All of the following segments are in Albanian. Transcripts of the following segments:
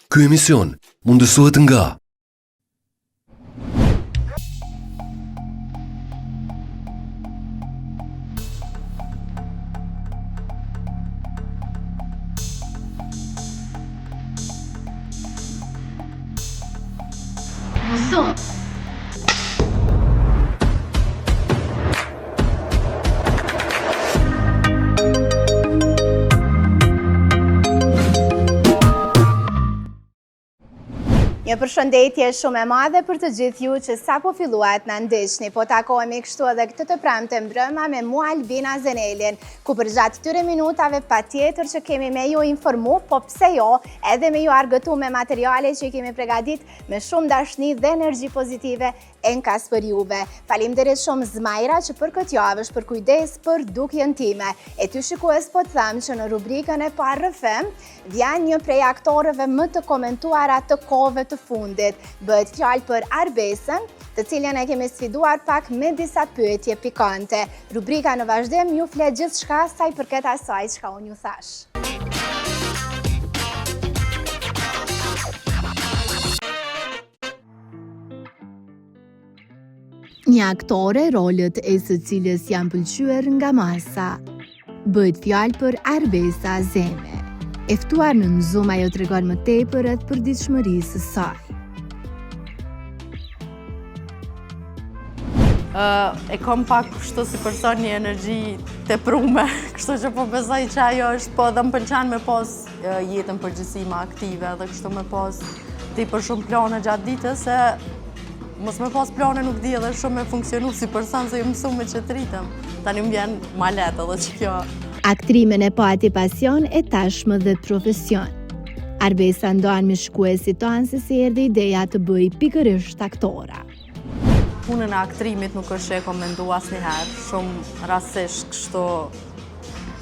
Ky emision mundësohet nga Një përshëndetje shumë e madhe për të gjithë ju që sa po filluat në ndishni, po takohemi kështu edhe këtë të premte mbrëma me mua Albina Zenelin, ku për gjatë këtyre minutave patjetër që kemi me ju informu, po pse jo, edhe me ju argëtu me materiale që i kemi pregadit me shumë dashni dhe energji pozitive enkas për juve. Faleminderit shumë Zmajra që për këtë javë është për kujdes për dukjen time. E ty shikues po të them që në rubrikën e parë RFM vjen një prej aktorëve më të komentuara të kohëve të fundit. Bëhet fjalë për Arbesën, të cilën e kemi sfiduar pak me disa pyetje pikante. Rubrika në vazhdim ju flet gjithçka sa i përket asaj çka unë ju thash. Një aktore, rolët e së cilës janë pëlqyer nga masa. Bëhet fjalë për Arbesa Azeme. E ftuar në Zoom ajo tregon më tepër rreth përditshmërisë së saj. E kom pak kështu si person një energji teprume, kështu që po besoj që ajo është, po dhe më pëlqen me pas jetën përgjithësi më aktive dhe kështu me pas tepër shumë plane gjatë ditës, se mos me pas plane nuk di edhe shumë me funksionu si person se ju mësu me që të rritëm. Tani më vjen ma letë edhe që kjo. Aktrimin e pati pasion e tashmë dhe profesion. Arbesa ndoan me shkuesit tonë se si erdhi ideja të bëj pikërisht aktora. Punën e aktrimit nuk është e kom mendu asnjëherë, shumë rastësisht kështu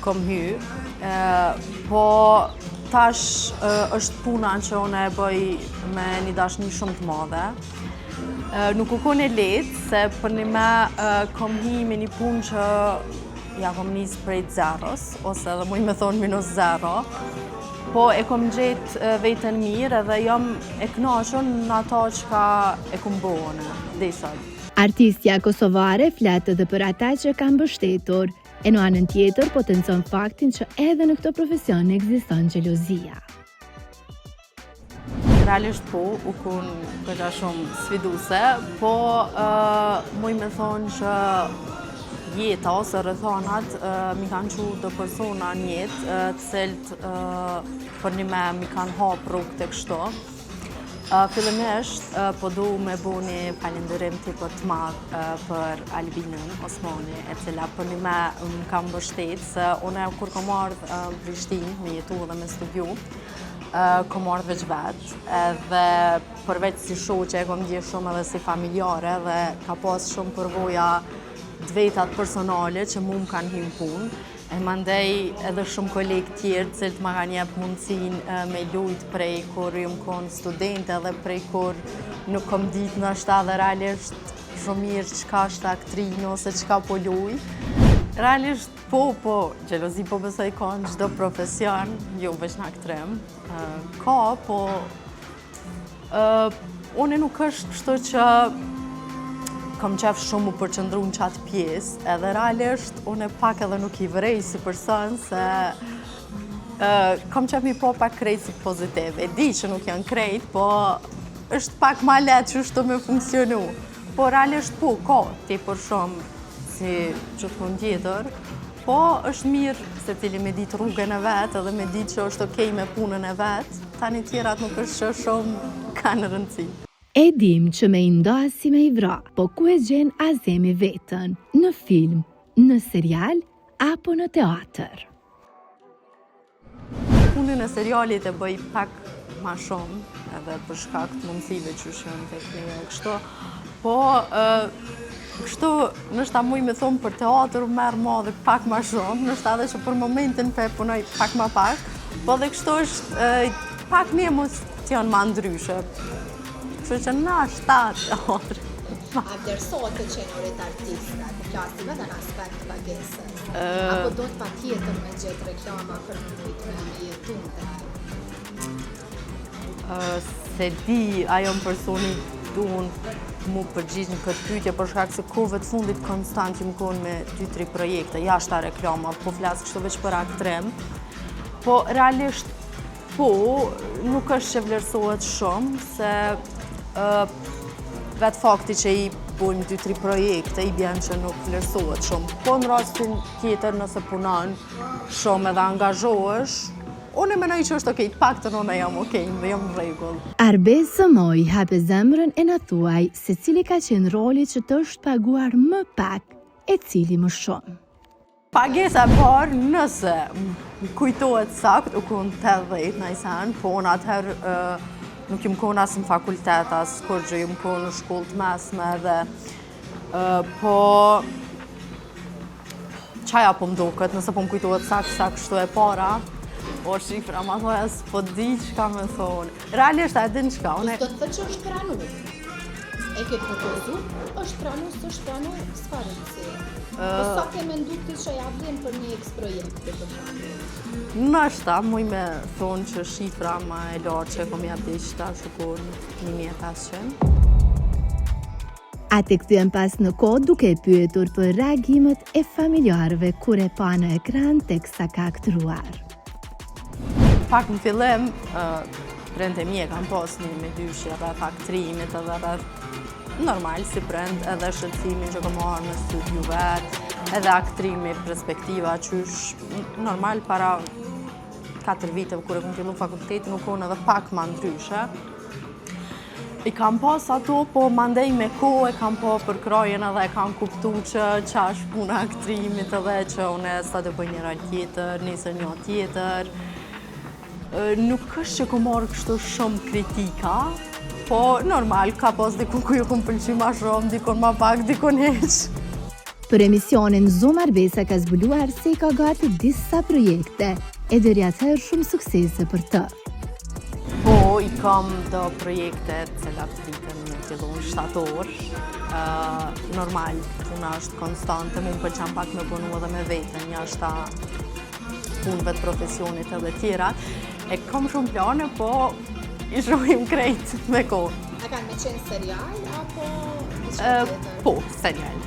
kom hy, po tash është puna që unë e bëj me një dashni shumë të madhe. Nuk u kon e lehtë, se për një me kom hi me një punë që ja kom nisë prej zeros, ose edhe muj me thonë minus zero, po e kom gjetë vetën mirë edhe jam e kënaqur në ato që e kom bëone, dhe i sot. Artistja kosovare flet edhe për ata që kanë mbështetur, e në anën tjetër potencon faktin që edhe në këtë profesion ekziston xhelozia. Realisht po, u kun këta shumë sfiduse, po muj me thonë që jeta ose rrethonat mi kanë qu do persona në jetë, të cilët për një me mi kanë hapë rrugë të kështu. Fillimisht po du me bu një falenderim tepër të madh për Albinën Osmani, e cila për një me më kam mbështet, se une kur kom ardhë në Prishtinë me jetu dhe me studiu, kom ardhë veç vetë, dhe përveç si shoqe kom dje shumë edhe si familjare dhe ka pas shumë përvoja dvetat personale që mu më kanë himë punë, e mandej edhe shumë kolegë tjerë cilët ma kanë jep mundësin me lujt prej kur ju më konë studente dhe prej kur nuk kom ditë në ashta dhe realisht shumë mirë qka është aktrinë ose qka po luj. Realisht po, xhelozi po besoj ka në çdo profesion, jo veç në aktrim. Ka, po une nuk është kështu që kom qef shumë u përqëndru në qatë pjesë, edhe realisht unë pak edhe nuk i vrej si person, se kom qef mi po pak krejt si pozitiv. E di që nuk janë krejt, po është pak ma letë që shtu me funksionu. Po realisht po, ka tepër shumë si që të mund tjetër, po është mirë se cili me ditë rrugën e vetë edhe me ditë që është okej me punën e vetë, tani tjerat nuk është që shumë kanë rëndësi. E dim që me i nda si me i vra, po ku e gjen Azemi vetën? Në film, në serial, apo në teatr? Punën e serialit e bëj pak ma shumë, edhe për shkak të mundësive që shënë të kënjë e kështu, po kështu nështë ta muj me thonë për teatr merë ma dhe pak ma shumë, nështë ta dhe që për momentin pe punoj pak ma pak, po dhe kështu është pak një emocion ma ndryshe. Kështu që na shtatë teatr. A vlerësohet të qenërit artista, të flasim edhe në aspekt të pagesës? Apo do të patjetër me gjetë reklama për të mujtë me jetunte? Se di, ajo në personi duhen mu përgjigj në këtë pyetje për shkak se kohëve të fundit konstant që më konë me 2-3 projekte, jashta reklama, po flasë kështu veç për aktrem, po realisht po, nuk është që vlerësohet shumë, se vetë fakti që i bujmë 2-3 projekte, i bjen që nuk vlerësohet shumë. Po në rastin tjetër nëse punon shumë edhe angazhohesh, unë e menoj që është okej, të paktën unë jam okej dhe jam në rregull. Arbez Sëmoj hape zemrën e na thuaj se cili ka qenë roli që të është paguar më pak e cili më shumë. Pagesa e parë, nëse më kujtohet sakt, u konë 80 në sen, po unë atëherë nuk jam konë as në fakultet, as kur gjë jam konë në shkollë të mesme dhe po qaja po mdoket, nëse po më kujtohet sakt kështu e para, o shifra ma thoja s'po di që ka me thonë. Realisht e din që ka, Do të thë që është pranu. E ke propozu, është pranu, s'është pranu, s'ka rëndësi. Po sa ke mendu ti që ja vlen për një projekt për shembull? Nështë muj me thonë që shifra ma e lartë që kom jap dhe qëta shukon 1500. Ate kthyen pas në kohë duke e pyetur për reagimet e familjarëve kur e pa në ekran teksa ka aktruar. Pak në fillim, prindë e mi e kam pas një me dyshje rreth aktrimit edhe rreth normal si prind edhe shëllësimin që kom marrë në studiu vetë, edhe aktrimi, perspektiva qysh normal para 4 viteve kur e kom fillu fakultetin u konë edhe pak ma ndryshe. I kam pas ato, po mandej me kohë e kam pa për krajen edhe e kam kuptu që është puna aktrimit edhe që une sa të bëj një rol tjetër, nesër një tjetër. Nuk është që ku marrë kështu shumë kritika, po normal, ka pas dikun ku ju kom pëlqy ma shumë, dikun ma pak, dikun heq. Për emisionin Zoom Arbesa ka zbuluar se i ka gati disa projekte e deri atëherë shumë suksese për të. Po, i kam do projekte cilat vitën në fillon shtator. Normal, puna është konstante, mu më pëlqen pak me punu edhe me vetën, jashta punëve të profesionit edhe tjera. E kam shumë plane, po i shohim krejt me kohë. A kanë me qenë serial, apo diçka tjetër? Po, serial.